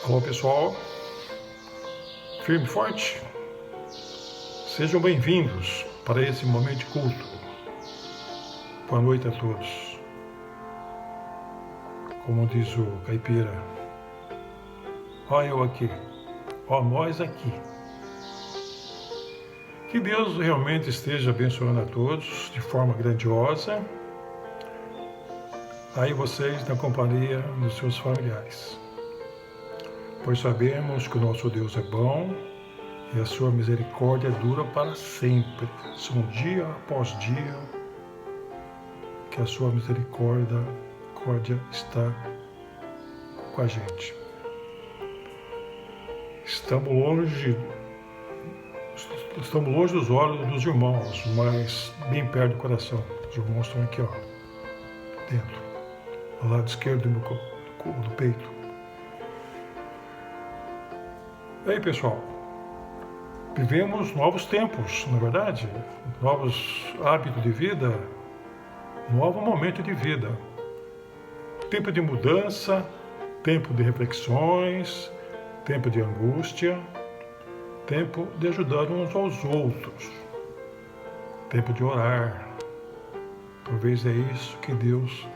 Alô pessoal, firme e forte, sejam bem-vindos para esse momento de culto. Boa noite a todos. Como diz o caipira, ó eu aqui, ó nós aqui. Que Deus realmente esteja abençoando a todos de forma grandiosa, aí vocês na companhia dos seus familiares. Pois sabemos que o nosso Deus é bom e a sua misericórdia dura para sempre. São dia após dia que a sua misericórdia está com a gente. Estamos longe dos olhos dos irmãos, mas bem perto do coração. Os irmãos estão aqui, ó, dentro, ao lado esquerdo do peito. E aí, pessoal, vivemos novos tempos, não é verdade? Novos hábitos de vida, novo momento de vida. Tempo de mudança, tempo de reflexões, tempo de angústia, tempo de ajudar uns aos outros, tempo de orar. Talvez é isso que Deus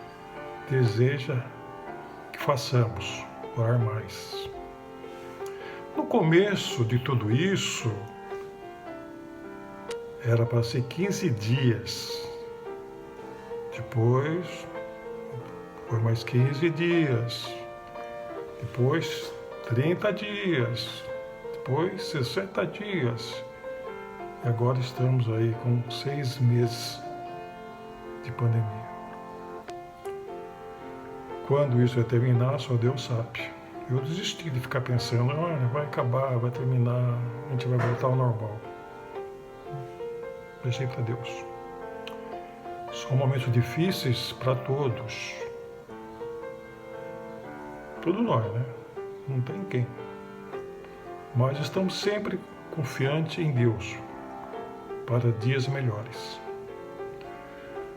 deseja que façamos, orar mais. No começo de tudo isso, era para ser 15 dias. Depois, foi mais 15 dias. Depois, 30 dias. Depois, 60 dias. E agora estamos aí com 6 meses de pandemia. Quando isso vai terminar, só Deus sabe. Eu desisti de ficar pensando, olha, vai acabar, vai terminar, a gente vai voltar ao normal. Deixei para Deus. São momentos difíceis para todos. Todos nós, né? Não tem quem. Mas estamos sempre confiantes em Deus para dias melhores.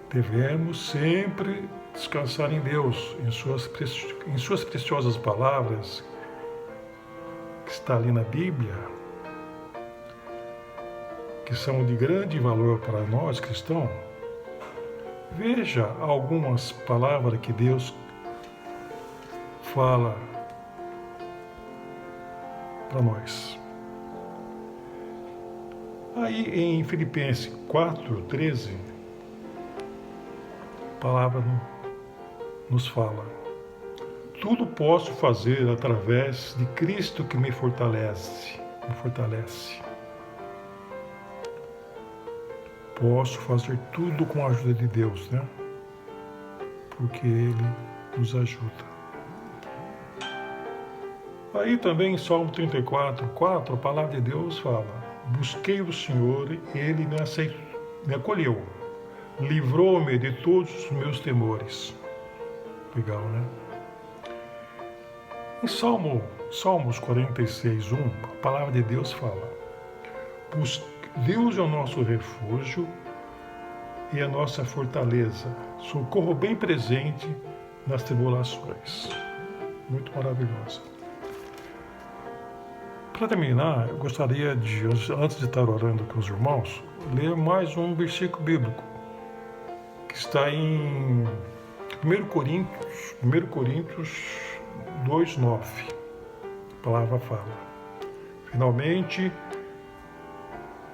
Devemos sempre descansar em Deus, em suas preciosas palavras, que está ali na Bíblia, que são de grande valor para nós cristãos. Veja algumas palavras que Deus fala para nós. Aí em Filipenses 4:13, a palavra nos fala: tudo posso fazer através de Cristo que me fortalece. Posso fazer tudo com a ajuda de Deus, né? Porque Ele nos ajuda. Aí também em Salmo 34:4, a palavra de Deus fala: busquei o Senhor e Ele me acolheu. Livrou-me de todos os meus temores. Legal, né? Em Salmos 46:1, a palavra de Deus fala: Deus é o nosso refúgio e a nossa fortaleza, socorro bem presente nas tribulações. Muito maravilhosa. Para terminar, eu gostaria de, antes de estar orando com os irmãos, ler mais um versículo bíblico, que está em 1 Coríntios 2:9. A palavra fala: finalmente,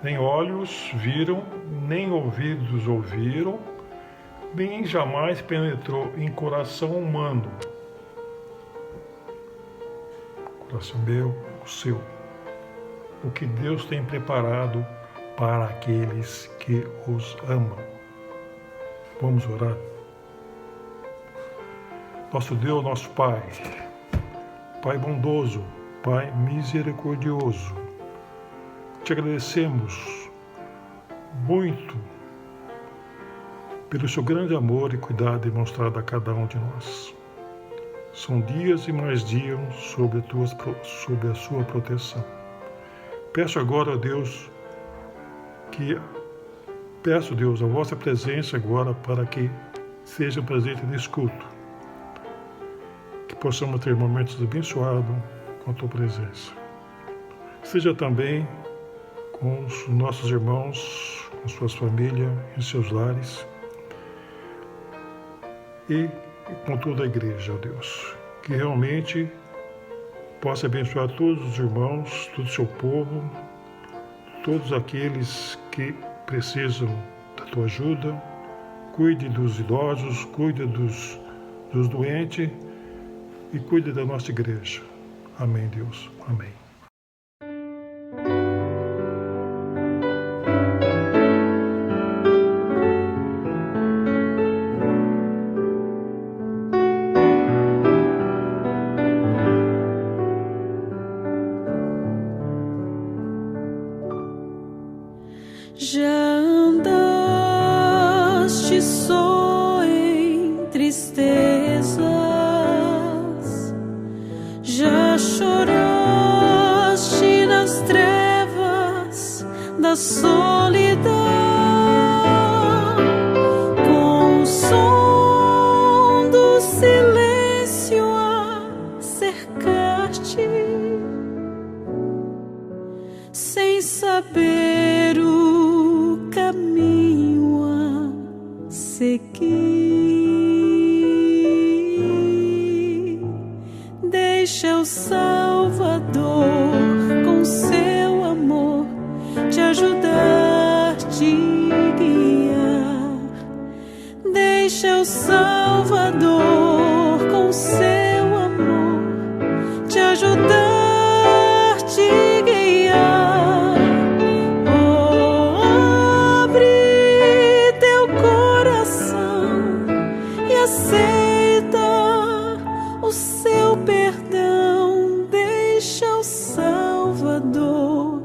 nem olhos viram, nem ouvidos ouviram, nem jamais penetrou em coração humano, coração meu, o seu, o que Deus tem preparado para aqueles que os amam. Vamos orar? Nosso Deus, nosso Pai, Pai bondoso, Pai misericordioso, te agradecemos muito pelo seu grande amor e cuidado demonstrado a cada um de nós. São dias e mais dias sob a sua proteção. Peço agora, Deus, a vossa presença agora para que seja presente nesse culto. Que possamos ter momentos abençoados, com a tua presença. Seja também com os nossos irmãos, com suas famílias, em seus lares e com toda a igreja, ó Deus, que realmente possa abençoar todos os irmãos, todo o seu povo, todos aqueles que precisam da tua ajuda. Cuide dos idosos, cuide dos doentes e cuide da nossa igreja. Amém, Deus. Amém. Já andaste só em tristezas, já choraste nas trevas da solidão, com o som do silêncio a cercar-te, sem saber o caminho a seguir. Deixa o Salvador com seu amor te ajudar, te guiar. Deixa o Salvador com seu amor te ajudar, te guiar. Aceita o seu perdão, deixa o Salvador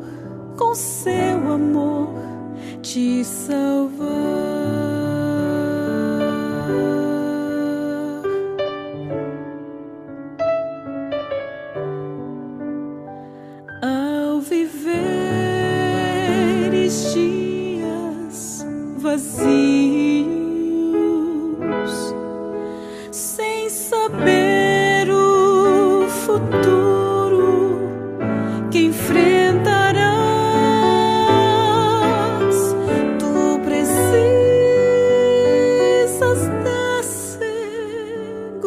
com seu amor te salvar. Ao viveres dias vazios, sem saber o futuro que enfrentarás, tu precisas da segurança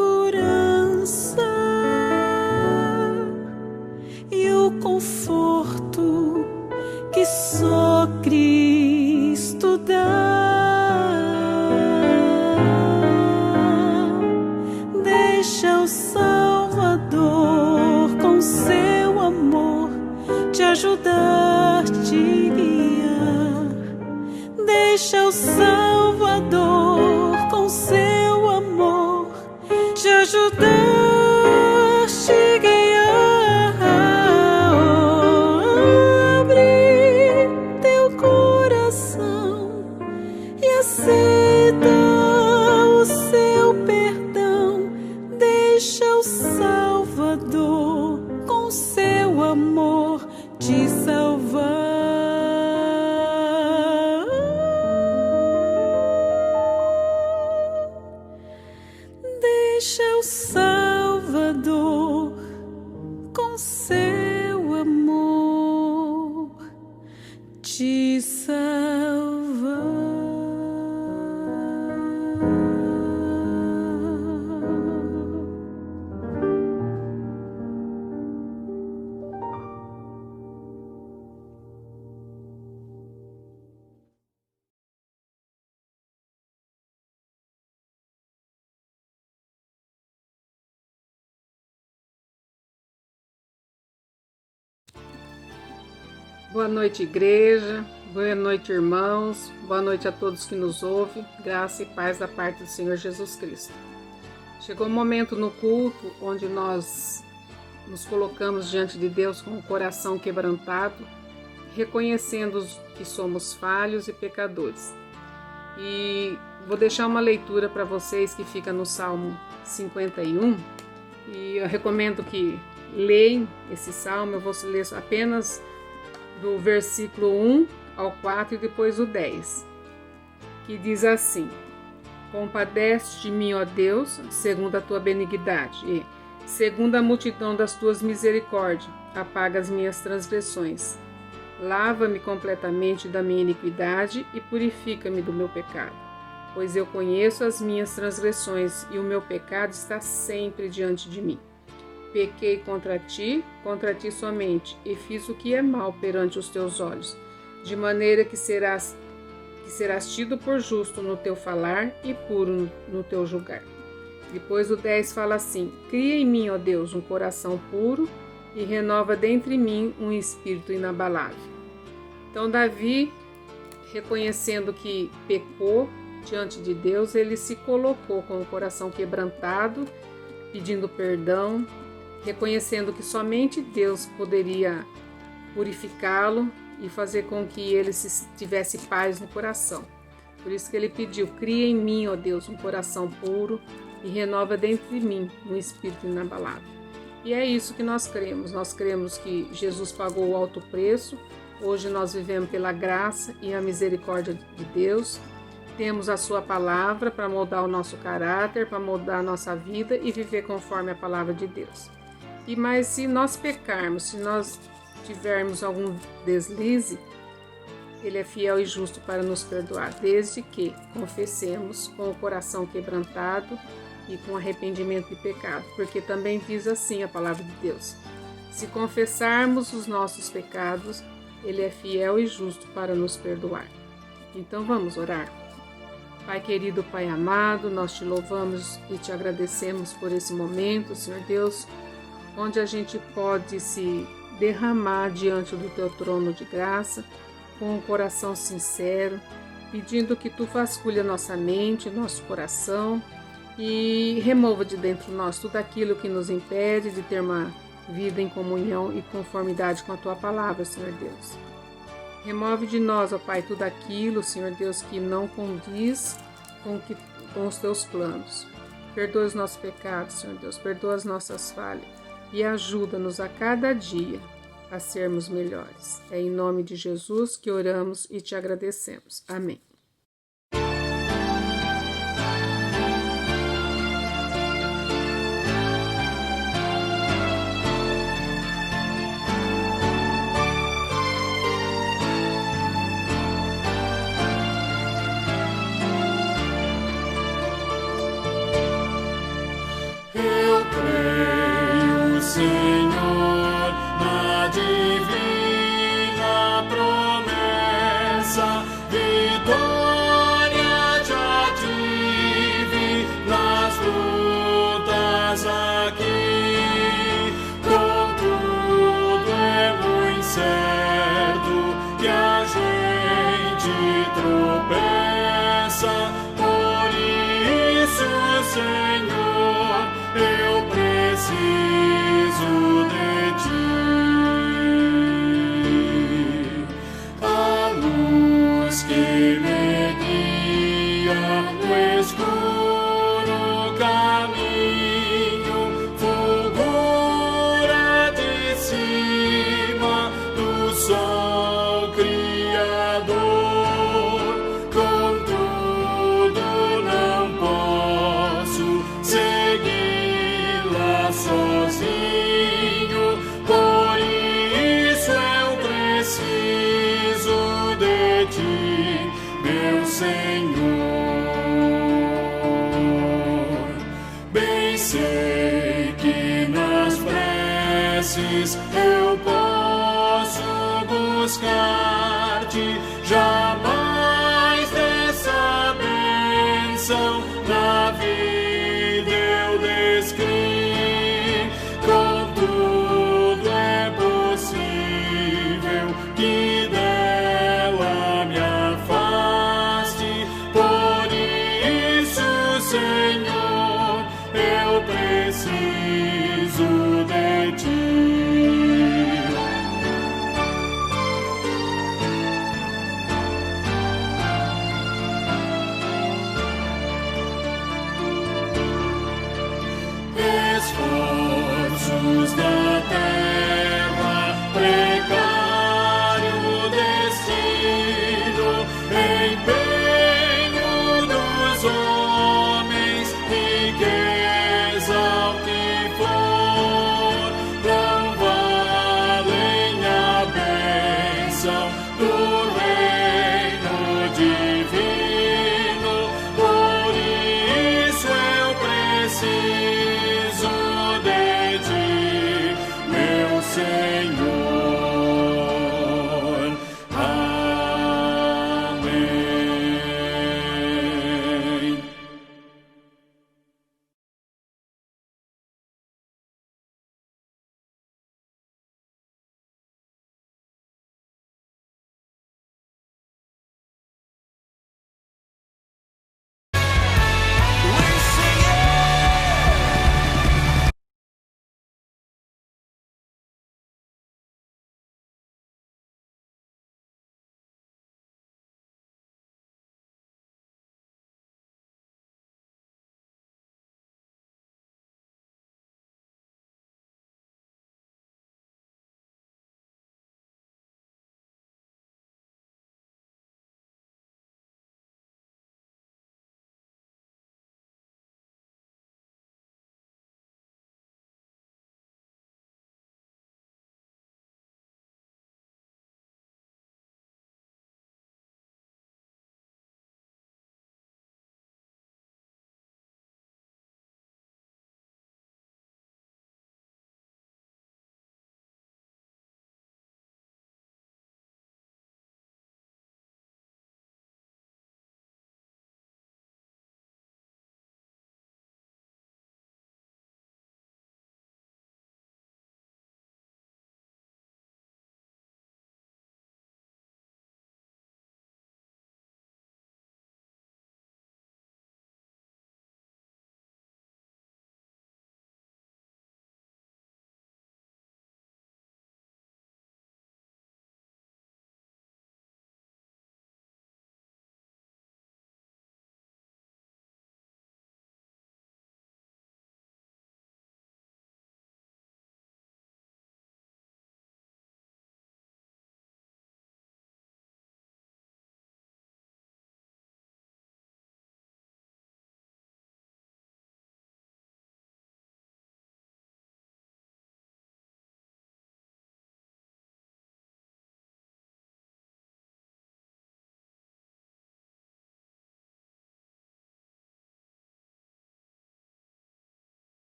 e o conforto que só Cristo dá. Deixa o Salvador com seu amor te ajudar, te guiar. Deixa o Salvador com seu amor te ajudar, te guiar. Abre teu coração e aceita o seu perdão. Deixa o Salvador com seu amor te salvar. Deixa o Salvador com seu amor te salvar. Boa noite, igreja. Boa noite, irmãos. Boa noite a todos que nos ouvem. Graça e paz da parte do Senhor Jesus Cristo. Chegou um momento no culto onde nós nos colocamos diante de Deus com o coração quebrantado, reconhecendo que somos falhos e pecadores. E vou deixar uma leitura para vocês que fica no Salmo 51. E eu recomendo que leiam esse salmo. Eu vou ler apenas do versículo 1 ao 4 e depois o 10, que diz assim: Compadece de mim, ó Deus, segundo a tua benignidade, e Segundo a multidão das tuas misericórdias, apaga as minhas transgressões. Lava-me completamente da minha iniquidade e purifica-me do meu pecado. Pois eu conheço as minhas transgressões e o meu pecado está sempre diante de mim. Pequei contra ti somente, e fiz o que é mal perante os teus olhos, de maneira que serás tido por justo no teu falar e puro no teu julgar. Depois o 10 fala assim: cria em mim, ó Deus, um coração puro e renova dentro de mim um espírito inabalável. Então Davi, reconhecendo que pecou diante de Deus, ele se colocou com o coração quebrantado, pedindo perdão, reconhecendo que somente Deus poderia purificá-lo e fazer com que ele tivesse paz no coração. Por isso que ele pediu: cria em mim, ó Deus, um coração puro e renova dentro de mim um espírito inabalável. E é isso que nós cremos que Jesus pagou o alto preço. Hoje nós vivemos pela graça e a misericórdia de Deus. Temos a sua palavra para moldar o nosso caráter, para moldar a nossa vida e viver conforme a palavra de Deus. Mas se nós pecarmos, se nós tivermos algum deslize, Ele é fiel e justo para nos perdoar, desde que confessemos com o coração quebrantado e com arrependimento de pecado, porque também diz assim a palavra de Deus: se confessarmos os nossos pecados, Ele é fiel e justo para nos perdoar. Então vamos orar. Pai querido, Pai amado, nós te louvamos e te agradecemos por esse momento, Senhor Deus, onde a gente pode se derramar diante do teu trono de graça, com um coração sincero, pedindo que tu vasculhe a nossa mente, nosso coração e remova de dentro de nós tudo aquilo que nos impede de ter uma vida em comunhão e conformidade com a tua palavra, Senhor Deus. Remove de nós, ó Pai, tudo aquilo, Senhor Deus, que não condiz com os teus planos. Perdoa os nossos pecados, Senhor Deus, perdoa as nossas falhas e ajuda-nos a cada dia a sermos melhores. É em nome de Jesus que oramos e te agradecemos. Amém. Eu creio, Senhor, na divina promessa, vitória já tive nas lutas aqui. Contudo é muito certo que a gente tropeça, por isso, Senhor, eu preciso de ti. A luz que me guia no escuro caminho fulgura de cima do sol criador. Contudo não posso segui-la sozinho, por isso eu preciso de ti, meu Senhor. Bem sei que nas preces eu posso buscar-te, jamais dessa bênção na vida eu descrevi. Contudo é possível que dela me afaste, por isso, Senhor, eu preciso de ti.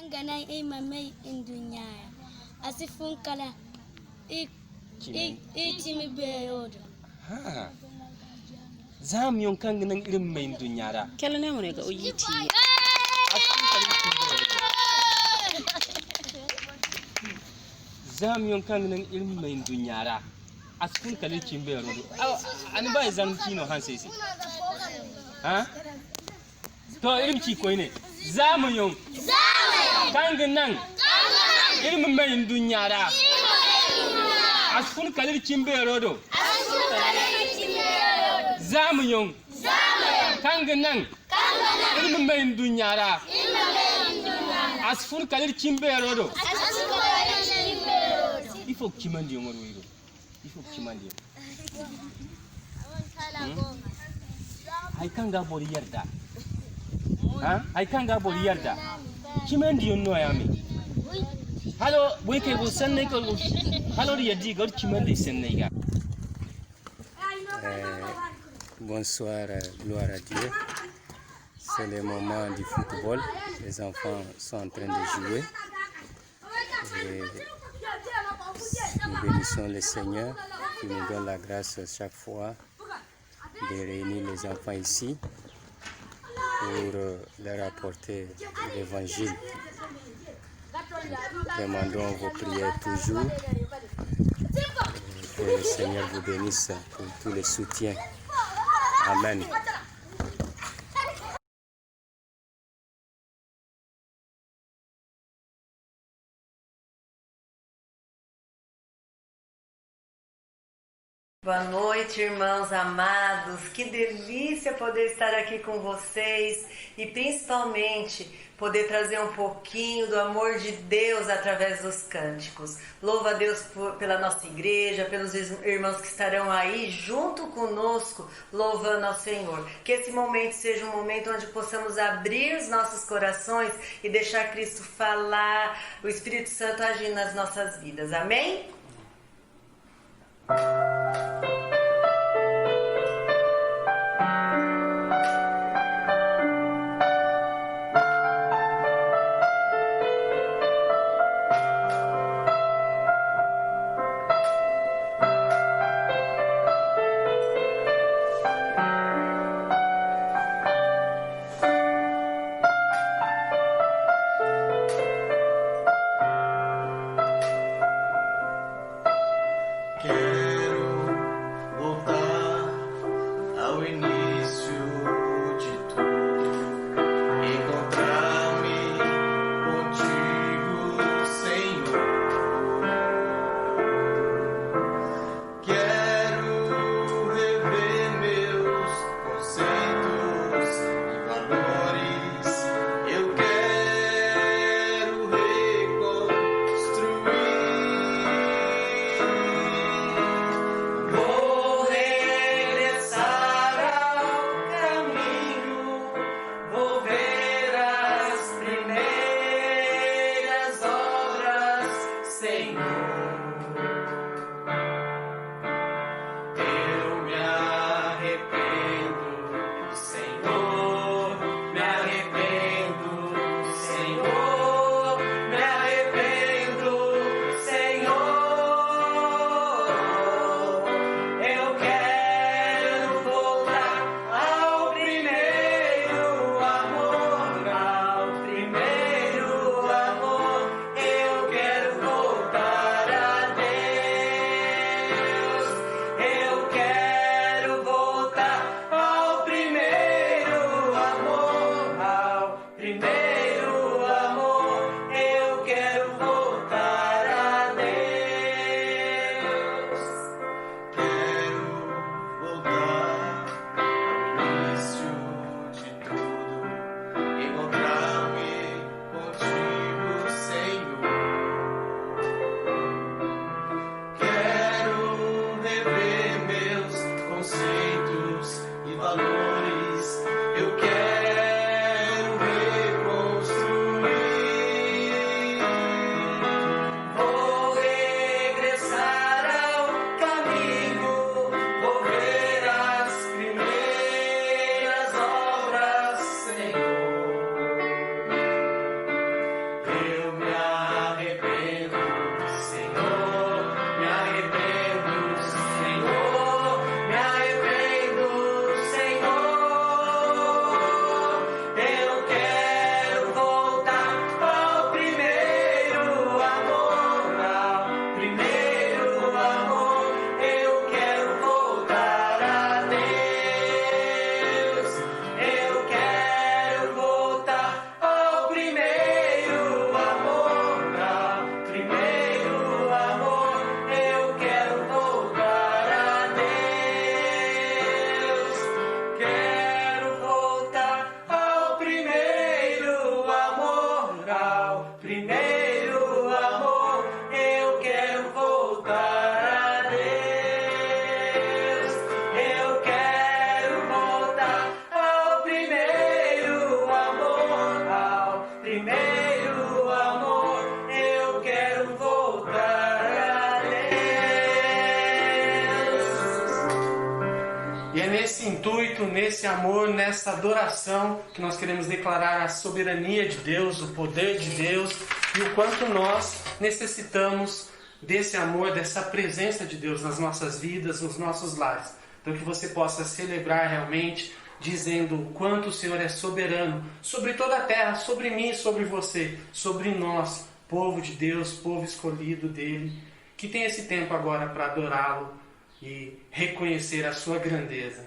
Angana imamei indunya. Asifun kala itimi beyodo. Ha. Zam yon kan nan irin mai dunyara. Kala ne mu ne ga uyiti. Zam yon kan nan irin mai dunyara. Askun kali chimbe rodo. Ani ba zam kino hansesi. Ha? To irin ci koy ne. Zam yon. Kan nan. Irin mai dunyara. Askun kali chimbe rodo. Zam yon. Kan nan. Irin mai dunyara. Asfun kali chimbe rodo. Il faut que tu m'en dises, il faut que tu m'en dises. I can't go body yarda. I can't go body yarda. Chimendi no ayami. Hello, we can go send Nico. Hello, Yadi, go Chimendi send Niga. Bonsoir, gloire à Dieu. C'est le moment du football. Les enfants sont en train de jouer. Et nous bénissons le Seigneur qui nous donne la grâce chaque fois de réunir les enfants ici pour leur apporter l'évangile. Demandons vos prières toujours. Que le Seigneur vous bénisse pour tous les soutiens. Amen. Boa noite, irmãos amados. Que delícia poder estar aqui com vocês e principalmente poder trazer um pouquinho do amor de Deus através dos cânticos. Louva a Deus pela nossa igreja, pelos irmãos que estarão aí junto conosco, louvando ao Senhor. Que esse momento seja um momento onde possamos abrir os nossos corações e deixar Cristo falar, o Espírito Santo agir nas nossas vidas. Amém? E é nesse intuito, nesse amor, nessa adoração que nós queremos declarar a soberania de Deus, o poder de Deus e o quanto nós necessitamos desse amor, dessa presença de Deus nas nossas vidas, nos nossos lares. Então que você possa celebrar realmente, dizendo o quanto o Senhor é soberano sobre toda a terra, sobre mim, sobre você, sobre nós, povo de Deus, povo escolhido dele, que tem esse tempo agora para adorá-lo e reconhecer a sua grandeza.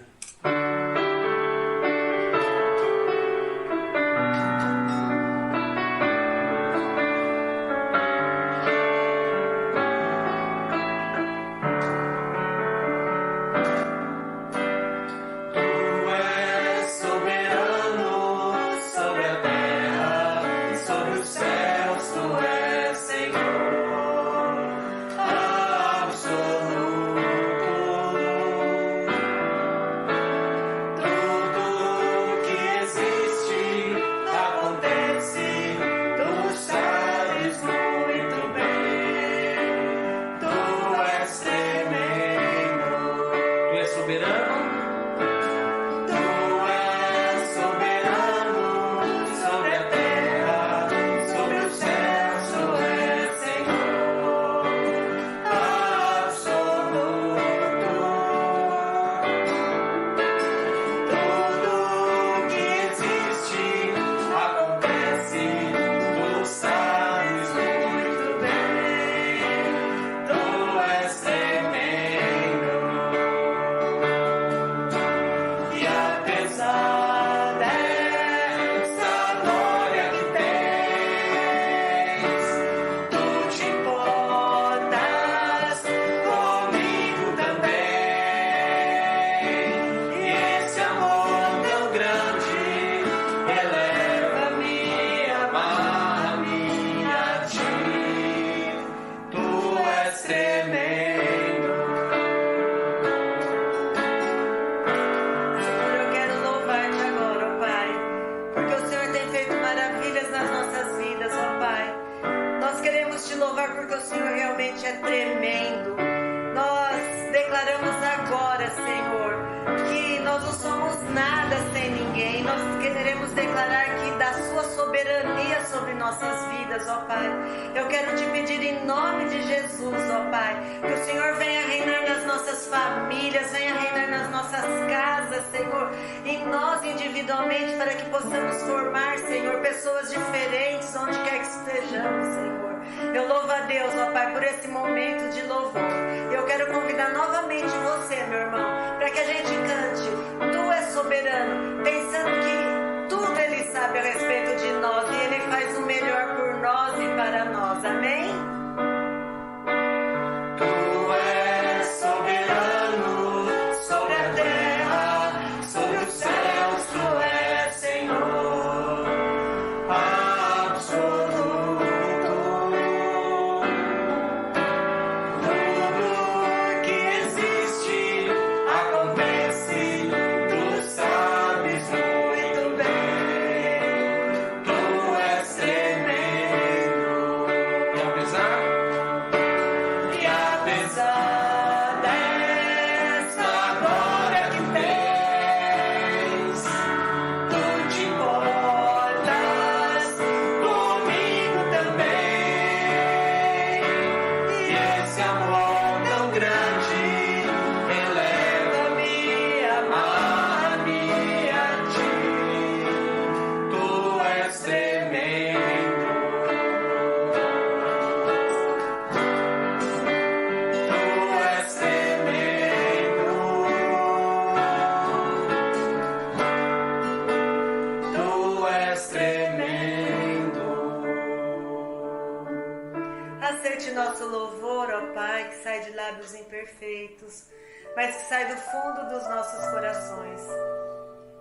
Imperfeitos, mas que sai do fundo dos nossos corações.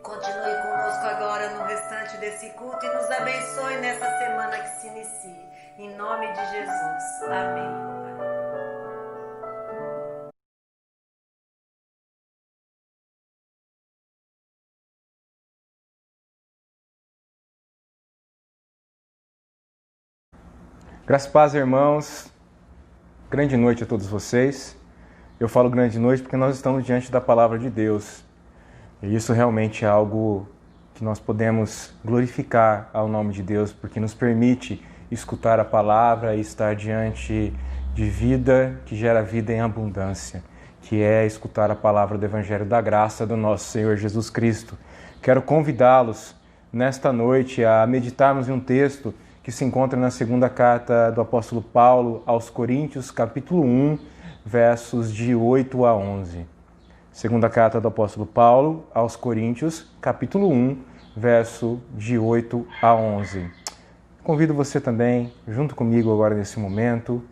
Continue conosco agora no restante desse culto e nos abençoe nessa semana que se inicie. Em nome de Jesus. Amém. Graças a paz, irmãos. Grande noite a todos vocês. Eu falo grande noite porque nós estamos diante da palavra de Deus. E isso realmente é algo que nós podemos glorificar ao nome de Deus, porque nos permite escutar a palavra e estar diante de vida que gera vida em abundância, que é escutar a palavra do Evangelho da graça do nosso Senhor Jesus Cristo. Quero convidá-los nesta noite a meditarmos em um texto que se encontra na segunda carta do apóstolo Paulo aos Coríntios, capítulo 1, versos de 8 a 11. Segunda carta do apóstolo Paulo aos Coríntios, capítulo 1, verso de 8 a 11. Convido você também, junto comigo agora nesse momento,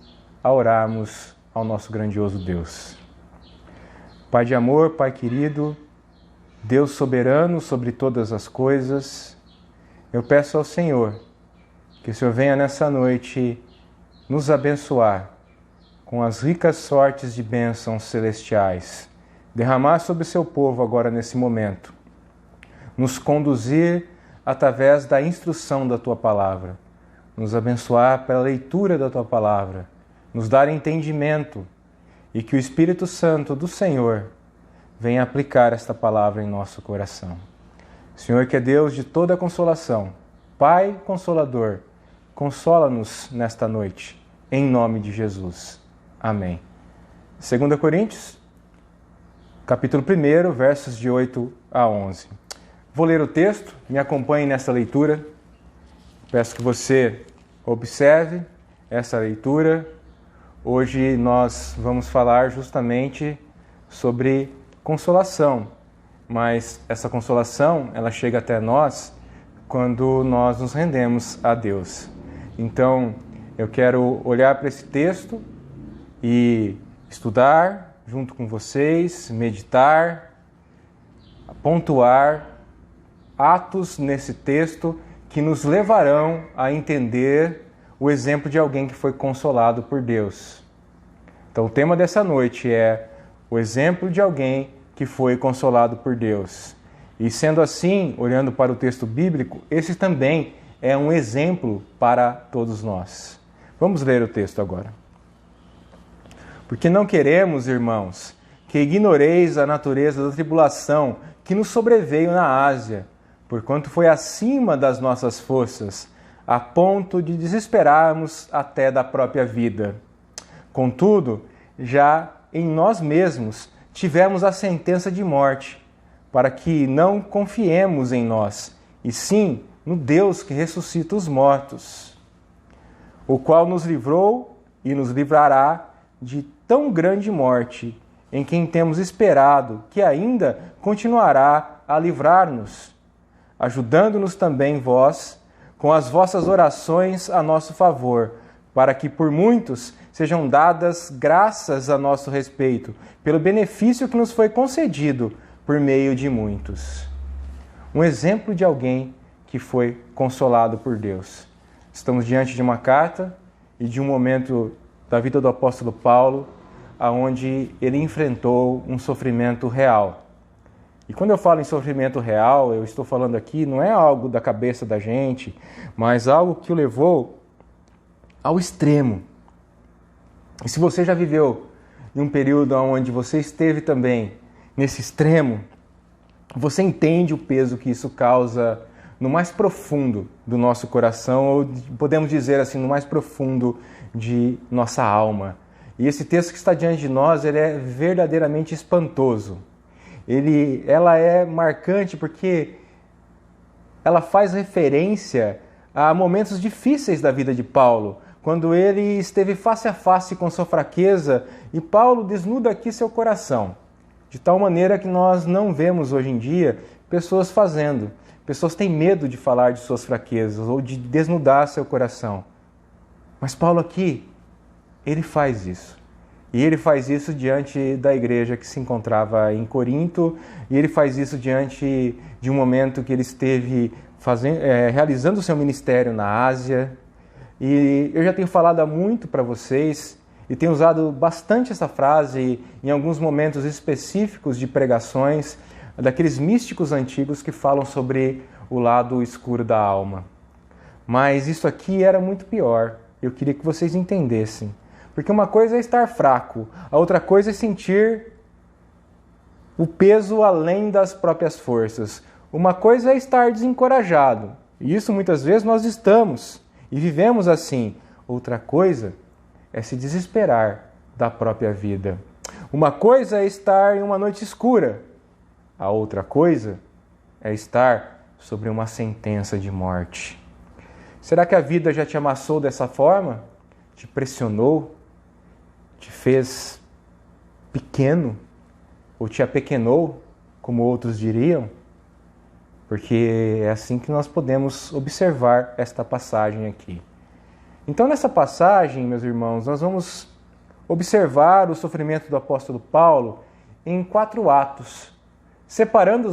a orarmos ao nosso grandioso Deus. Pai de amor, Pai querido, Deus soberano sobre todas as coisas, eu peço ao Senhor que o Senhor venha nessa noite nos abençoar com as ricas sortes de bênçãos celestiais, derramar sobre o seu povo agora nesse momento, nos conduzir através da instrução da Tua Palavra, nos abençoar pela leitura da Tua Palavra, nos dar entendimento e que o Espírito Santo do Senhor venha aplicar esta palavra em nosso coração. Senhor, que é Deus de toda consolação, Pai Consolador, consola-nos nesta noite, em nome de Jesus. Amém. 2 Coríntios, capítulo 1, versos de 8 a 11. Vou ler o texto, me acompanhe nessa leitura. Peço que você observe essa leitura. Hoje nós vamos falar justamente sobre consolação, mas essa consolação, ela chega até nós quando nós nos rendemos a Deus. Então, eu quero olhar para esse texto e estudar junto com vocês, meditar, pontuar atos nesse texto que nos levarão a entender o exemplo de alguém que foi consolado por Deus. Então, o tema dessa noite é o exemplo de alguém que foi consolado por Deus. E sendo assim, olhando para o texto bíblico, esse também é um exemplo para todos nós. Vamos ler o texto agora. Porque não queremos, irmãos, que ignoreis a natureza da tribulação que nos sobreveio na Ásia, porquanto foi acima das nossas forças, a ponto de desesperarmos até da própria vida. Contudo, já em nós mesmos tivemos a sentença de morte, para que não confiemos em nós, e sim no Deus que ressuscita os mortos, o qual nos livrou e nos livrará de tão grande morte, em quem temos esperado que ainda continuará a livrar-nos, ajudando-nos também vós, com as vossas orações a nosso favor, para que por muitos sejam dadas graças a nosso respeito, pelo benefício que nos foi concedido por meio de muitos. Um exemplo de alguém que foi consolado por Deus. Estamos diante de uma carta e de um momento da vida do apóstolo Paulo, onde ele enfrentou um sofrimento real. E quando eu falo em sofrimento real, eu estou falando aqui, não é algo da cabeça da gente, mas algo que o levou ao extremo. E se você já viveu em um período onde você esteve também nesse extremo, você entende o peso que isso causa no mais profundo do nosso coração, ou podemos dizer assim, no mais profundo de nossa alma. E esse texto que está diante de nós, ele é verdadeiramente espantoso. Ela é marcante porque ela faz referência a momentos difíceis da vida de Paulo, quando ele esteve face a face com sua fraqueza, e Paulo desnuda aqui seu coração, de tal maneira que nós não vemos hoje em dia pessoas fazendo. Pessoas têm medo de falar de suas fraquezas ou de desnudar seu coração. Mas Paulo aqui, ele faz isso. E ele faz isso diante da igreja que se encontrava em Corinto, e ele faz isso diante de um momento que ele esteve realizando o seu ministério na Ásia. E eu já tenho falado há muito para vocês, e tenho usado bastante essa frase em alguns momentos específicos de pregações, daqueles místicos antigos que falam sobre o lado escuro da alma. Mas isso aqui era muito pior. Eu queria que vocês entendessem. Porque uma coisa é estar fraco, a outra coisa é sentir o peso além das próprias forças. Uma coisa é estar desencorajado, e isso muitas vezes nós estamos e vivemos assim. Outra coisa é se desesperar da própria vida. Uma coisa é estar em uma noite escura, a outra coisa é estar sobre uma sentença de morte. Será que a vida já te amassou dessa forma? Te pressionou? Te fez pequeno? Ou te apequenou, como outros diriam? Porque é assim que nós podemos observar esta passagem aqui. Então, nessa passagem, meus irmãos, nós vamos observar o sofrimento do apóstolo Paulo em 4 atos, separando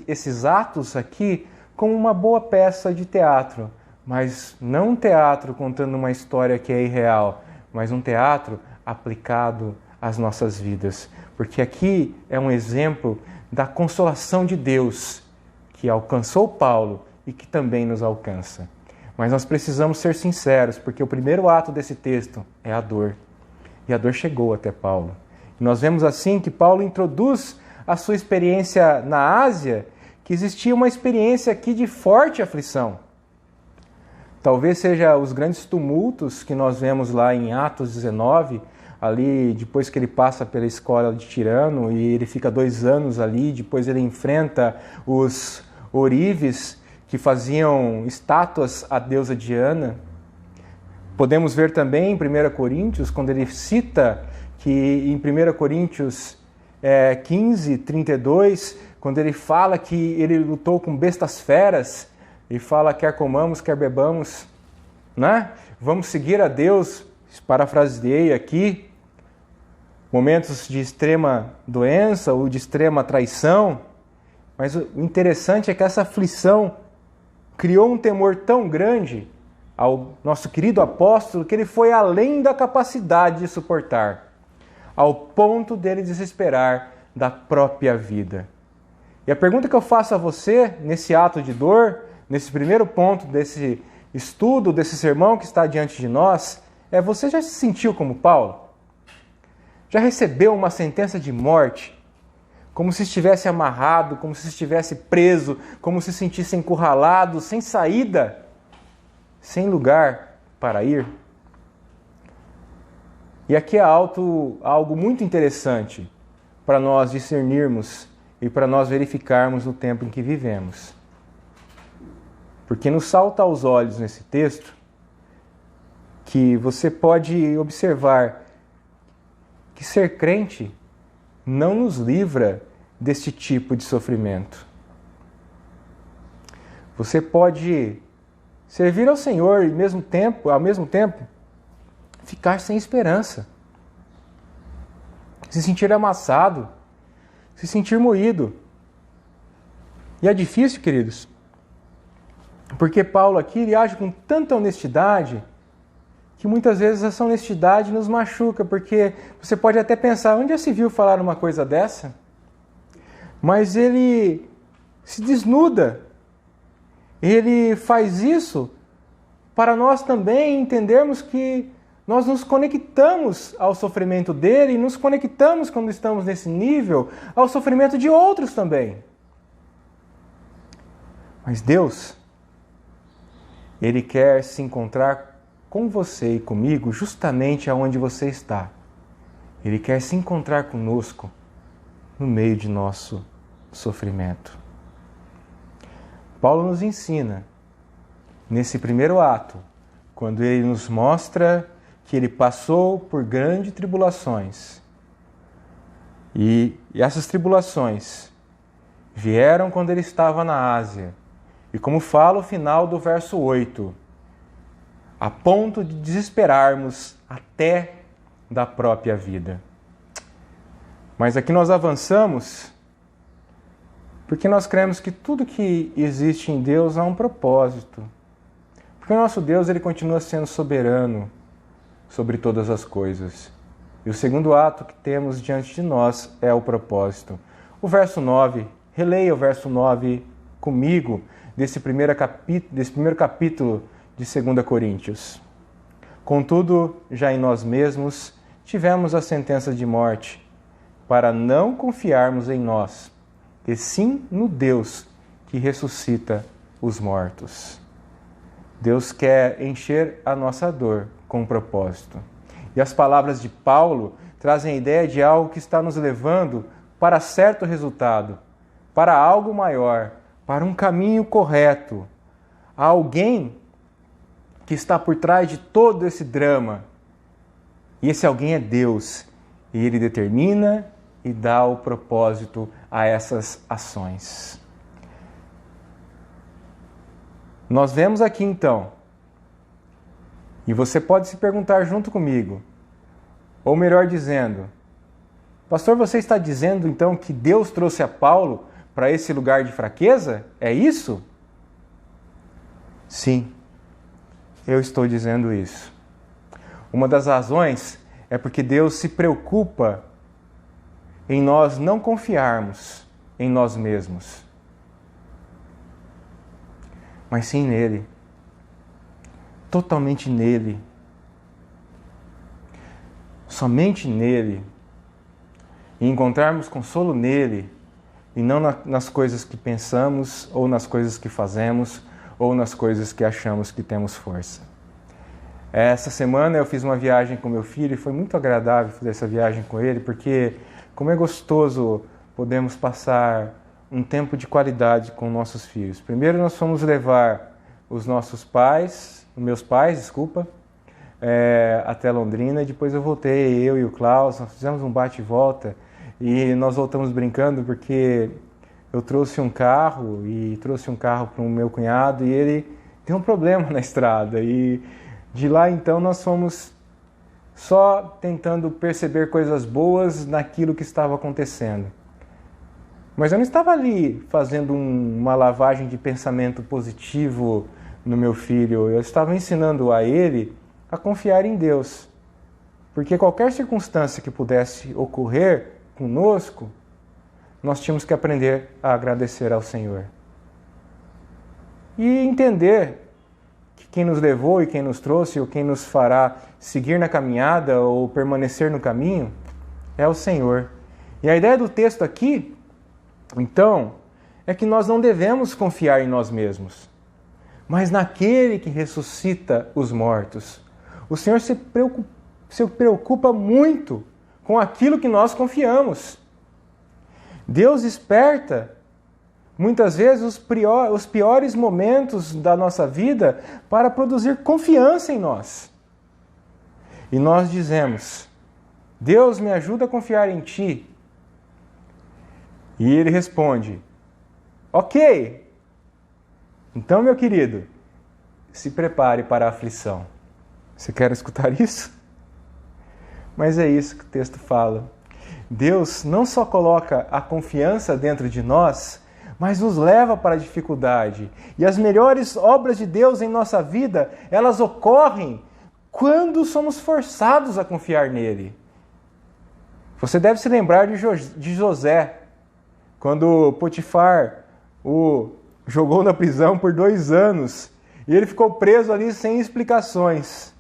esses atos aqui como uma boa peça de teatro, mas não um teatro contando uma história que é irreal, mas um teatro aplicado às nossas vidas, porque aqui é um exemplo da consolação de Deus que alcançou Paulo e que também nos alcança. Mas nós precisamos ser sinceros, porque o primeiro ato desse texto é a dor. E a dor chegou até Paulo. E nós vemos assim que Paulo introduz a sua experiência na Ásia, que existia uma experiência aqui de forte aflição. Talvez seja os grandes tumultos que nós vemos lá em Atos 19, ali depois que ele passa pela escola de Tirano e ele fica 2 anos ali, depois ele enfrenta os ourives que faziam estátuas à deusa Diana. Podemos ver também em 1 Coríntios, quando ele cita que em 1 Coríntios 15, 32, quando ele fala que ele lutou com bestas feras, ele fala quer comamos, quer bebamos, né? Vamos seguir a Deus, parafraseei aqui, momentos de extrema doença ou de extrema traição, mas o interessante é que essa aflição criou um temor tão grande ao nosso querido apóstolo que ele foi além da capacidade de suportar, ao ponto dele desesperar da própria vida. E a pergunta que eu faço a você, nesse ato de dor, nesse primeiro ponto desse estudo, desse sermão que está diante de nós, é: você já se sentiu como Paulo? Já recebeu uma sentença de morte? Como se estivesse amarrado, como se estivesse preso, como se sentisse encurralado, sem saída, sem lugar para ir? E aqui é algo muito interessante para nós discernirmos e para nós verificarmos o tempo em que vivemos. Porque nos salta aos olhos nesse texto que você pode observar que ser crente não nos livra deste tipo de sofrimento. Você pode servir ao Senhor e ao mesmo tempo ficar sem esperança, se sentir amassado, se sentir moído. E é difícil, queridos, porque Paulo aqui ele age com tanta honestidade que muitas vezes essa honestidade nos machuca, porque você pode até pensar, onde já se viu falar uma coisa dessa? Mas ele se desnuda. Ele faz isso para nós também entendermos que nós nos conectamos ao sofrimento dele e nos conectamos, quando estamos nesse nível, ao sofrimento de outros também. Mas Deus, Ele quer se encontrar com você e comigo justamente aonde você está. Ele quer se encontrar conosco no meio de nosso sofrimento. Paulo nos ensina, nesse primeiro ato, quando ele nos mostra que ele passou por grandes tribulações. E essas tribulações vieram quando ele estava na Ásia. E como fala o final do verso 8, a ponto de desesperarmos até da própria vida. Mas aqui nós avançamos porque nós cremos que tudo que existe em Deus há um propósito. Porque o nosso Deus ele continua sendo soberano sobre todas as coisas. E o segundo ato que temos diante de nós é o propósito. O verso 9, releia o verso 9 comigo desse primeiro capítulo de 2 Coríntios. Contudo, já em nós mesmos tivemos a sentença de morte, para não confiarmos em nós, e sim no Deus que ressuscita os mortos. Deus quer encher a nossa dor com um propósito. E as palavras de Paulo trazem a ideia de algo que está nos levando para certo resultado, para algo maior, para um caminho correto. Há alguém que está por trás de todo esse drama. E esse alguém é Deus. E Ele determina e dá o propósito a essas ações. Nós vemos aqui então, e você pode se perguntar junto comigo, ou melhor dizendo, pastor, você está dizendo então que Deus trouxe a Paulo para esse lugar de fraqueza? É isso? Sim, eu estou dizendo isso. Uma das razões é porque Deus se preocupa em nós não confiarmos em nós mesmos, mas sim nele, totalmente nele, somente nele, e encontrarmos consolo nele, e não nas coisas que pensamos, ou nas coisas que fazemos, ou nas coisas que achamos que temos força. Essa semana eu fiz uma viagem com meu filho e foi muito agradável fazer essa viagem com ele, porque como é gostoso podemos passar um tempo de qualidade com nossos filhos. Primeiro nós fomos levar os meus pais, até Londrina, e depois eu voltei, eu e o Klaus, nós fizemos um bate e volta, e nós voltamos brincando porque eu trouxe um carro para o meu cunhado e ele tem um problema na estrada, e de lá então nós fomos só tentando perceber coisas boas naquilo que estava acontecendo. Mas eu não estava ali fazendo uma lavagem de pensamento positivo no meu filho. Eu estava ensinando a ele a confiar em Deus. Porque qualquer circunstância que pudesse ocorrer conosco, nós tínhamos que aprender a agradecer ao Senhor. E entender que quem nos levou e quem nos trouxe, ou quem nos fará seguir na caminhada ou permanecer no caminho, é o Senhor. E a ideia do texto aqui, então, é que nós não devemos confiar em nós mesmos, mas naquele que ressuscita os mortos. O Senhor se preocupa muito com aquilo que nós confiamos. Deus esperta, muitas vezes, os piores momentos da nossa vida para produzir confiança em nós. E nós dizemos, Deus, me ajuda a confiar em Ti. E Ele responde, ok, então, meu querido, se prepare para a aflição. Você quer escutar isso? Mas é isso que o texto fala. Deus não só coloca a confiança dentro de nós, mas nos leva para a dificuldade. E as melhores obras de Deus em nossa vida, elas ocorrem quando somos forçados a confiar nele. Você deve se lembrar de José, quando Potifar o jogou na prisão por 2 anos e ele ficou preso ali sem explicações.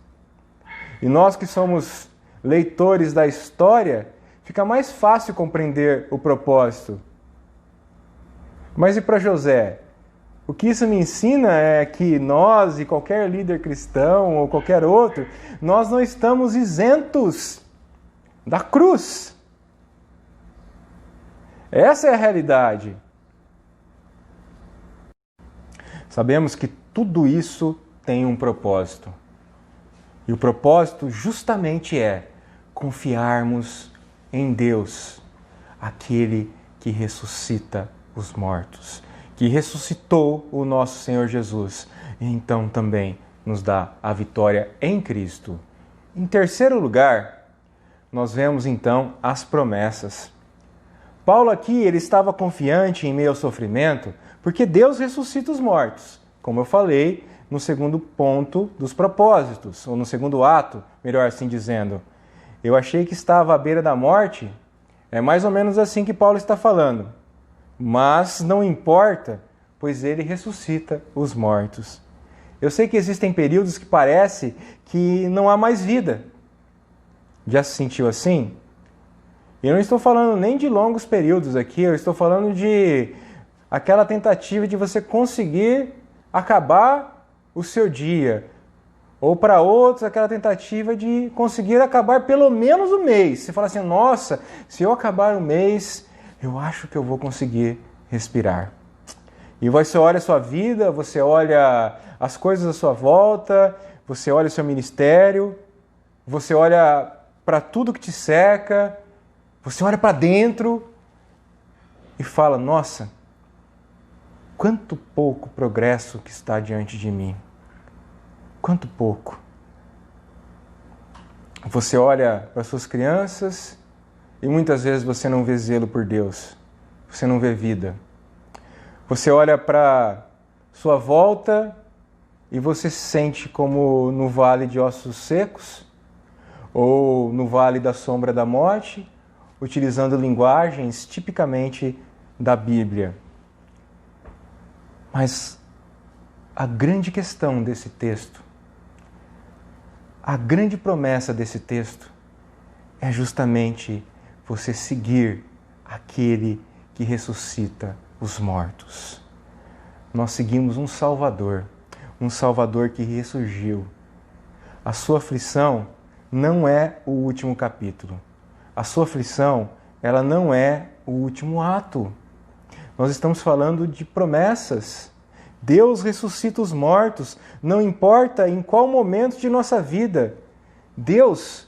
E nós que somos leitores da história, fica mais fácil compreender o propósito. Mas e para José? O que isso me ensina é que nós e qualquer líder cristão ou qualquer outro, nós não estamos isentos da cruz. Essa é a realidade. Sabemos que tudo isso tem um propósito. E o propósito justamente é confiarmos em Deus, aquele que ressuscita os mortos, que ressuscitou o nosso Senhor Jesus e então também nos dá a vitória em Cristo. Em terceiro lugar, nós vemos então as promessas. Paulo aqui ele estava confiante em meio ao sofrimento porque Deus ressuscita os mortos, como eu falei no segundo ponto dos propósitos, ou no segundo ato, melhor assim dizendo. Eu achei que estava à beira da morte, é mais ou menos assim que Paulo está falando. Mas não importa, pois ele ressuscita os mortos. Eu sei que existem períodos que parece que não há mais vida. Já se sentiu assim? E eu não estou falando nem de longos períodos aqui, eu estou falando de aquela tentativa de você conseguir acabar o seu dia. Ou para outros, aquela tentativa de conseguir acabar pelo menos o mês. Você fala assim, nossa, se eu acabar o mês, eu acho que eu vou conseguir respirar. E você olha a sua vida, você olha as coisas à sua volta, você olha o seu ministério, você olha para tudo que te cerca, você olha para dentro e fala, nossa, quanto pouco progresso que está diante de mim. Quanto pouco. Você olha para suas crianças e muitas vezes você não vê zelo por Deus. Você não vê vida. Você olha para sua volta e você se sente como no vale de ossos secos ou no vale da sombra da morte, utilizando linguagens tipicamente da Bíblia. Mas a grande questão desse texto, a grande promessa desse texto é justamente você seguir aquele que ressuscita os mortos. Nós seguimos um Salvador que ressurgiu. A sua aflição não é o último capítulo. A sua aflição, ela não é o último ato. Nós estamos falando de promessas. Deus ressuscita os mortos, não importa em qual momento de nossa vida. Deus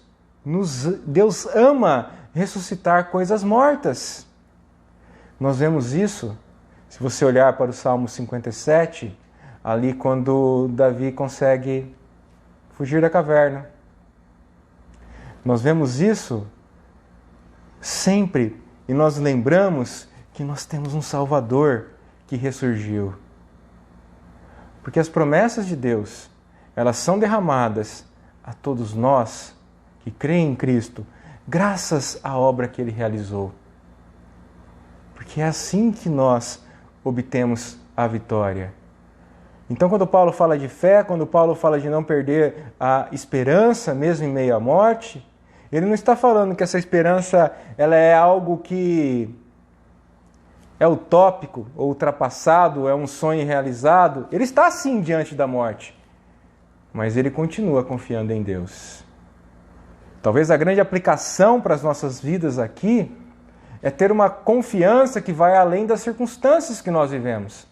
ama ressuscitar coisas mortas. Nós vemos isso, se você olhar para o Salmo 57, ali quando Davi consegue fugir da caverna. Nós vemos isso sempre e nós lembramos que nós temos um Salvador que ressurgiu. Porque as promessas de Deus, elas são derramadas a todos nós que creem em Cristo, graças à obra que Ele realizou. Porque é assim que nós obtemos a vitória. Então, quando Paulo fala de fé, quando Paulo fala de não perder a esperança, mesmo em meio à morte, ele não está falando que essa esperança ela é algo que é utópico ou ultrapassado, é um sonho realizado. Ele está sim diante da morte, mas ele continua confiando em Deus. Talvez a grande aplicação para as nossas vidas aqui é ter uma confiança que vai além das circunstâncias que nós vivemos.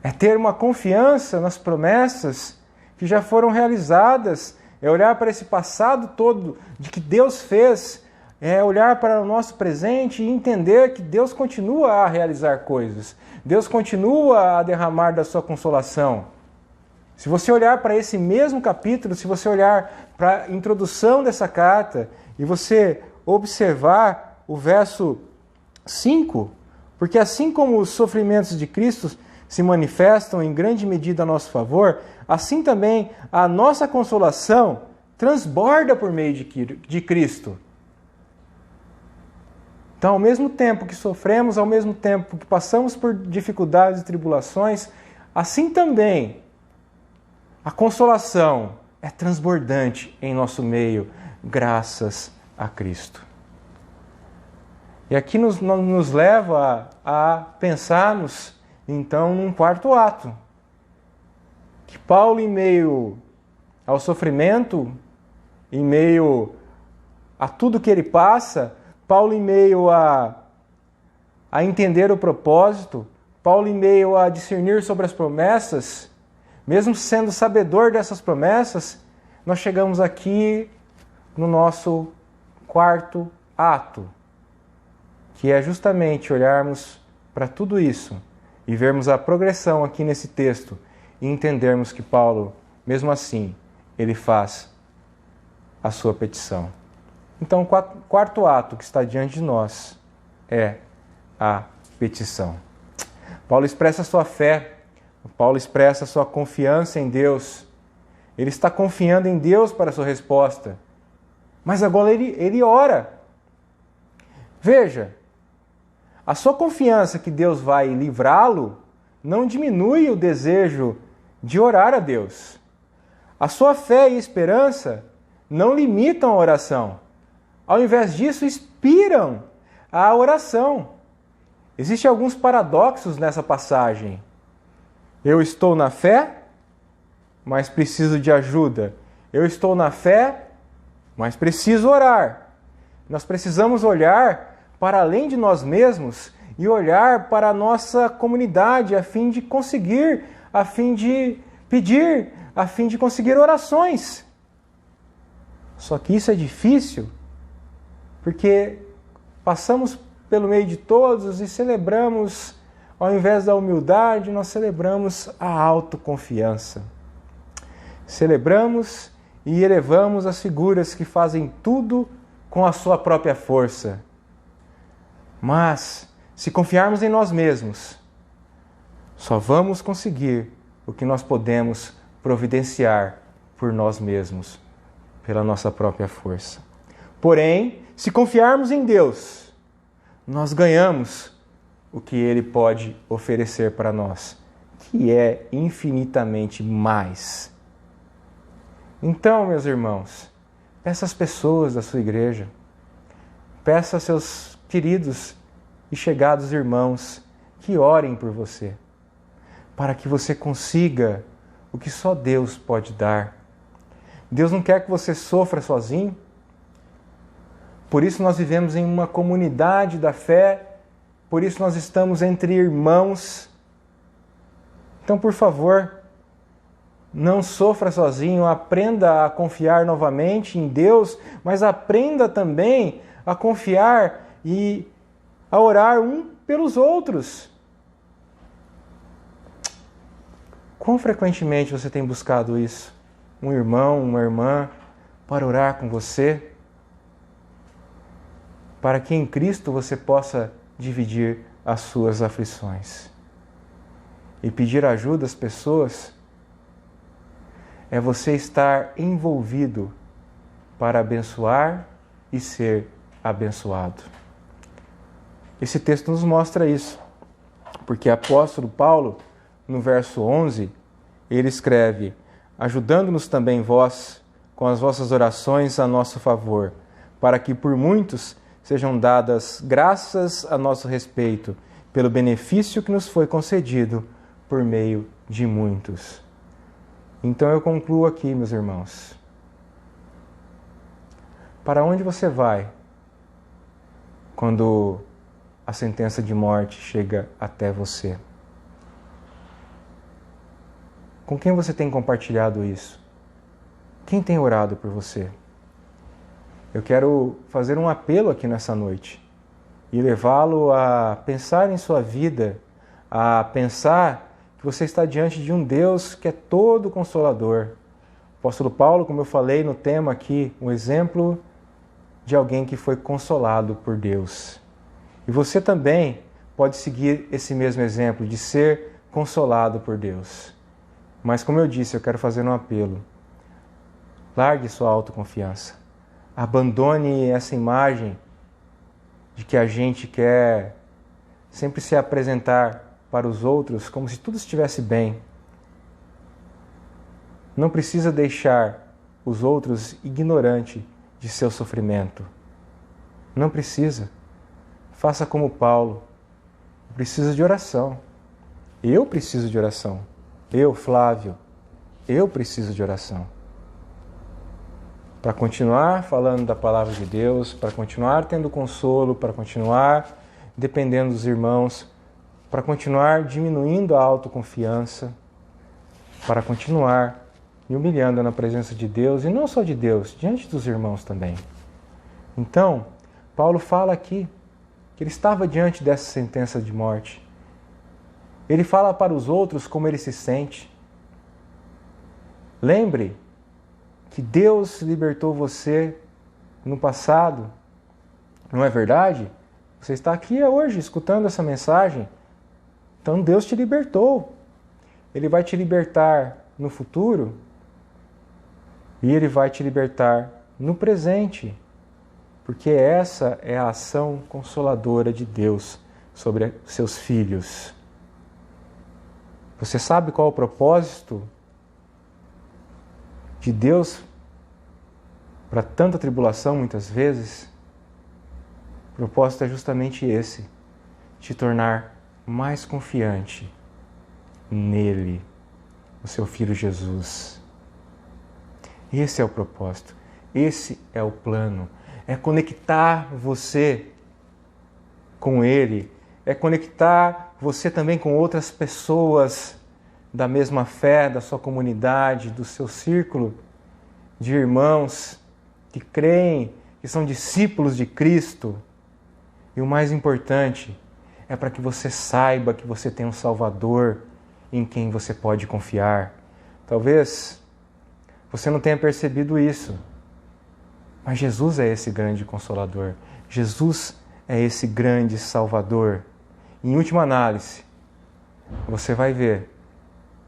É ter uma confiança nas promessas que já foram realizadas, é olhar para esse passado todo de que Deus fez, é olhar para o nosso presente e entender que Deus continua a realizar coisas, Deus continua a derramar da sua consolação. Se você olhar para esse mesmo capítulo, se você olhar para a introdução dessa carta e você observar o verso 5, porque assim como os sofrimentos de Cristo se manifestam em grande medida a nosso favor, assim também a nossa consolação transborda por meio de Cristo. Então, ao mesmo tempo que sofremos, ao mesmo tempo que passamos por dificuldades e tribulações, assim também a consolação é transbordante em nosso meio, graças a Cristo. E aqui nos leva a pensarmos, então, num quarto ato. Que Paulo, em meio ao sofrimento, em meio a tudo que ele passa, Paulo, em meio a entender o propósito, Paulo, em meio a discernir sobre as promessas, mesmo sendo sabedor dessas promessas, nós chegamos aqui no nosso quarto ato, que é justamente olharmos para tudo isso e vermos a progressão aqui nesse texto e entendermos que Paulo, mesmo assim, ele faz a sua petição. Então, o quarto ato que está diante de nós é a petição. Paulo expressa a sua fé, Paulo expressa a sua confiança em Deus. Ele está confiando em Deus para a sua resposta. Mas agora ele ora. Veja, a sua confiança que Deus vai livrá-lo não diminui o desejo de orar a Deus. A sua fé e esperança não limitam a oração. ao invés disso, inspiram a oração. Existem alguns paradoxos nessa passagem. Eu estou na fé, mas preciso de ajuda. Eu estou na fé, mas preciso orar. Nós precisamos olhar para além de nós mesmos e olhar para a nossa comunidade a fim de conseguir, a fim de pedir, a fim de conseguir orações. Só que isso é difícil, porque passamos pelo meio de todos e celebramos, ao invés da humildade, nós celebramos a autoconfiança. Celebramos e elevamos as figuras que fazem tudo com a sua própria força. Mas, se confiarmos em nós mesmos, só vamos conseguir o que nós podemos providenciar por nós mesmos, pela nossa própria força. Porém, se confiarmos em Deus, nós ganhamos o que Ele pode oferecer para nós, que é infinitamente mais. Então, meus irmãos, peça às pessoas da sua igreja, peça aos seus queridos e chegados irmãos que orem por você, para que você consiga o que só Deus pode dar. Deus não quer que você sofra sozinho. Por isso nós vivemos em uma comunidade da fé, por isso nós estamos entre irmãos. Então, por favor, não sofra sozinho, aprenda a confiar novamente em Deus, mas aprenda também a confiar e a orar um pelos outros. Quão frequentemente você tem buscado isso? Um irmão, uma irmã, para orar com você? Para que em Cristo você possa dividir as suas aflições. E pedir ajuda às pessoas é você estar envolvido para abençoar e ser abençoado. Esse texto nos mostra isso, porque o apóstolo Paulo, no verso 11, ele escreve: ajudando-nos também vós com as vossas orações a nosso favor, para que por muitos sejam dadas graças a nosso respeito, pelo benefício que nos foi concedido por meio de muitos. Então eu concluo aqui, meus irmãos. Para onde você vai quando a sentença de morte chega até você? Com quem você tem compartilhado isso? Quem tem orado por você? Eu quero fazer um apelo aqui nessa noite e levá-lo a pensar em sua vida, a pensar que você está diante de um Deus que é todo consolador. O apóstolo Paulo, como eu falei no tema aqui, um exemplo de alguém que foi consolado por Deus. E você também pode seguir esse mesmo exemplo de ser consolado por Deus. Mas como eu disse, eu quero fazer um apelo. Largue sua autoconfiança. Abandone essa imagem de que a gente quer sempre se apresentar para os outros como se tudo estivesse bem. Não precisa deixar os outros ignorantes de seu sofrimento. Não precisa. Faça como Paulo. Precisa de oração. Eu preciso de oração. Eu, Flávio, eu preciso de oração. Para continuar falando da palavra de Deus, para continuar tendo consolo, para continuar dependendo dos irmãos, para continuar diminuindo a autoconfiança, para continuar me humilhando na presença de Deus, e não só de Deus, diante dos irmãos também. Então, Paulo fala aqui que ele estava diante dessa sentença de morte. Ele fala para os outros como ele se sente. Lembre que Deus libertou você no passado, não é verdade? Você está aqui hoje escutando essa mensagem, então Deus te libertou. Ele vai te libertar no futuro e Ele vai te libertar no presente, porque essa é a ação consoladora de Deus sobre seus filhos. Você sabe qual é o propósito de Deus para tanta tribulação muitas vezes? O propósito é justamente esse, te tornar mais confiante nele, no seu Filho Jesus. Esse é o propósito, esse é o plano, é conectar você com ele, é conectar você também com outras pessoas da mesma fé, da sua comunidade, do seu círculo de irmãos que creem, que são discípulos de Cristo. E o mais importante é para que você saiba que você tem um Salvador em quem você pode confiar. Talvez você não tenha percebido isso, mas Jesus é esse grande Consolador. Jesus é esse grande Salvador. Em última análise, você vai ver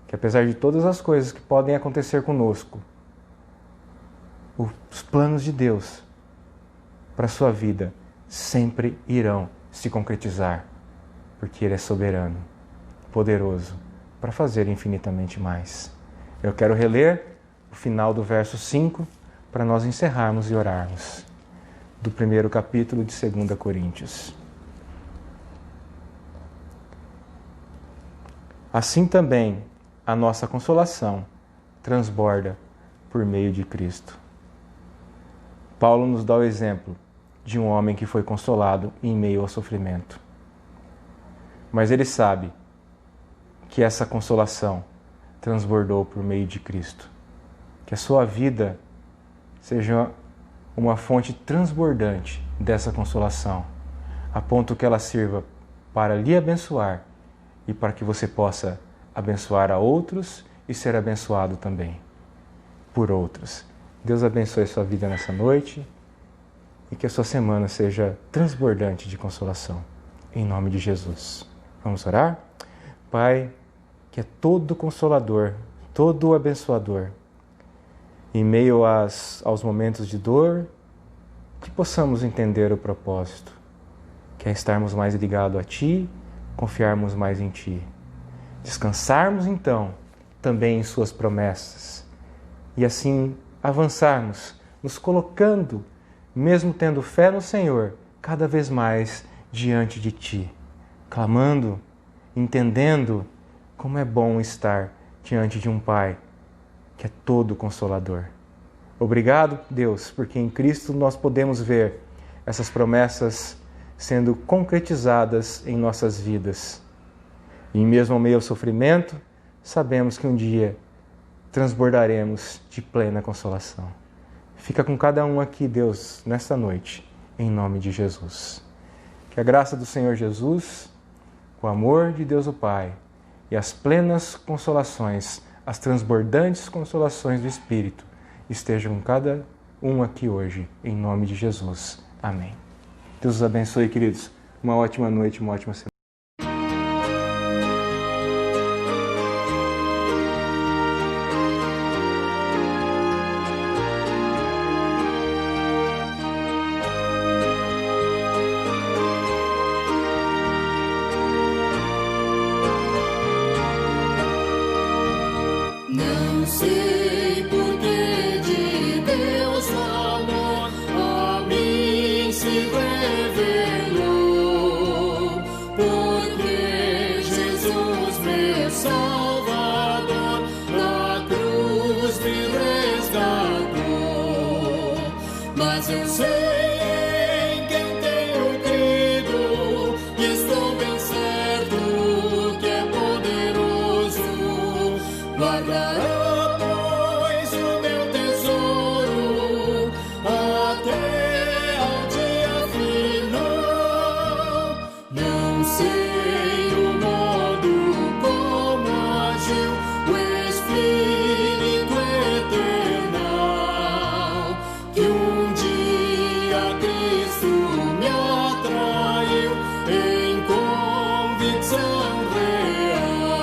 que apesar de todas as coisas que podem acontecer conosco, os planos de Deus para a sua vida sempre irão se concretizar, porque Ele é soberano, poderoso, para fazer infinitamente mais. Eu quero reler o final do verso 5 para nós encerrarmos e orarmos, do primeiro capítulo de 2 Coríntios. Assim também a nossa consolação transborda por meio de Cristo. Paulo nos dá o exemplo de um homem que foi consolado em meio ao sofrimento. Mas ele sabe que essa consolação transbordou por meio de Cristo. Que a sua vida seja uma fonte transbordante dessa consolação, a ponto que ela sirva para lhe abençoar e para que você possa abençoar a outros e ser abençoado também por outros. Deus abençoe a sua vida nessa noite e que a sua semana seja transbordante de consolação. Em nome de Jesus. Vamos orar? Pai, que é todo consolador, todo abençoador, em meio aos momentos de dor, que possamos entender o propósito, que é estarmos mais ligados a Ti, confiarmos mais em Ti. Descansarmos então também em Suas promessas e assim avançarmos, nos colocando, mesmo tendo fé no Senhor, cada vez mais diante de Ti, clamando, entendendo como é bom estar diante de um Pai que é todo consolador. Obrigado, Deus, porque em Cristo nós podemos ver essas promessas sendo concretizadas em nossas vidas. E mesmo ao meio ao sofrimento, sabemos que um dia transbordaremos de plena consolação. Fica com cada um aqui, Deus, nesta noite, em nome de Jesus. Que a graça do Senhor Jesus, o amor de Deus o Pai e as plenas consolações, as transbordantes consolações do Espírito estejam com cada um aqui hoje, em nome de Jesus. Amém. Deus os abençoe, queridos. Uma ótima noite, uma ótima semana. Não sei por que de Deus o amor a mim se revelou, porque Jesus, meu Salvador, na cruz me resgatou. Mas eu sei em quem tenho crido e estou bem certo que é poderoso. Guardará, pois, o meu tesouro até ao dia final. Não sei o modo como agiu o Espírito eternal, que um dia Cristo me atraiu em convicção real.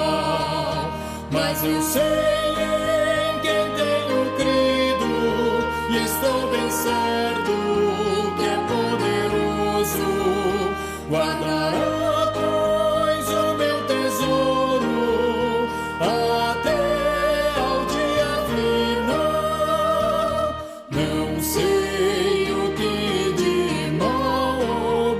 Mas eu sei em quem tenho crido e estou bem certo que é poderoso. Guardará, pois, o meu tesouro até ao dia final. Não sei o que de mal ou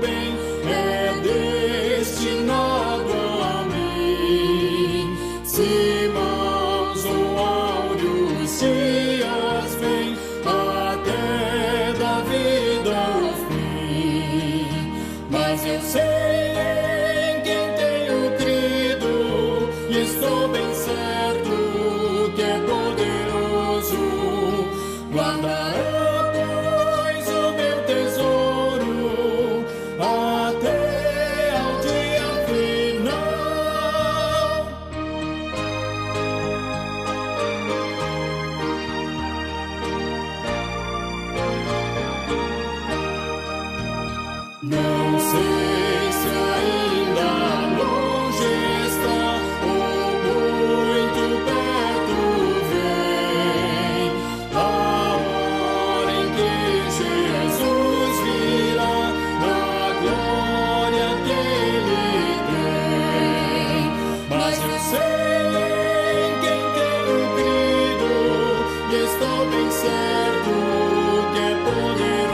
sei em quem tenho crido e estou bem certo que é poderoso. Guardará, pois, o meu tesouro até ao dia final. Não sei se ainda longe está ou muito perto vem a hora em que Jesus virá na glória que Ele tem. Mas eu sei em quem tenho crido e estou bem certo que é poderoso.